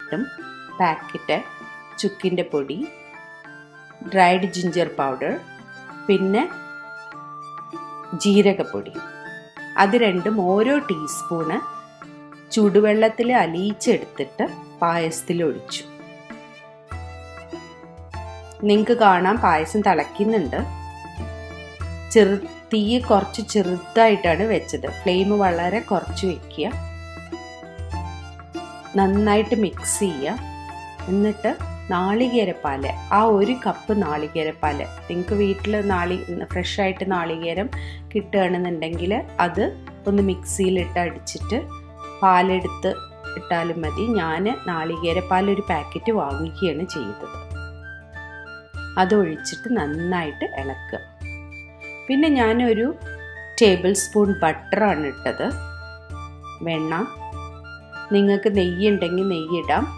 കിട്ടും. പാക്കറ്റ് ചുക്കിൻ്റെ പൊടി, dried ginger powder, പിന്നെ ജീരകപ്പൊടി. അത് രണ്ടും ഓരോ ടീസ്പൂണ് ചൂടുവെള്ളത്തിൽ അലിയിച്ചെടുത്തിട്ട് പായസത്തിൽ ഒഴിച്ചു. നിങ്ങൾക്ക് കാണാം പായസം തിളയ്ക്കുന്നുണ്ട്. തീ കുറച്ച് ചെറുതായിട്ടാണ് വെച്ചത്. ഫ്ലെയിം വളരെ കുറച്ച് വെക്കുക. നന്നായിട്ട് മിക്സ് ചെയ്യുക. എന്നിട്ട് നാളികേരപ്പാൽ, ആ 1 കപ്പ് നാളികേരപ്പാൽ, നിങ്ങൾക്ക് വീട്ടിൽ ഫ്രഷായിട്ട് നാളികേരം കിട്ടുകയാണെന്നുണ്ടെങ്കിൽ അത് ഒന്ന് മിക്സിയിലിട്ട് അടിച്ചിട്ട് പാലെടുത്ത് ഇട്ടാലും മതി. ഞാൻ നാളികേരപ്പാൽ ഒരു പാക്കറ്റ് വാങ്ങിക്കുകയാണ് ചെയ്തത്. അതൊഴിച്ചിട്ട് നന്നായിട്ട് ഇളക്കുക. പിന്നെ ഞാനൊരു ടേബിൾ സ്പൂൺ ബട്ടറാണ് ഇട്ടത്. വെണ്ണ, നിങ്ങൾക്ക് നെയ്യ് ഉണ്ടെങ്കിൽ നെയ്യ് ഇടാം.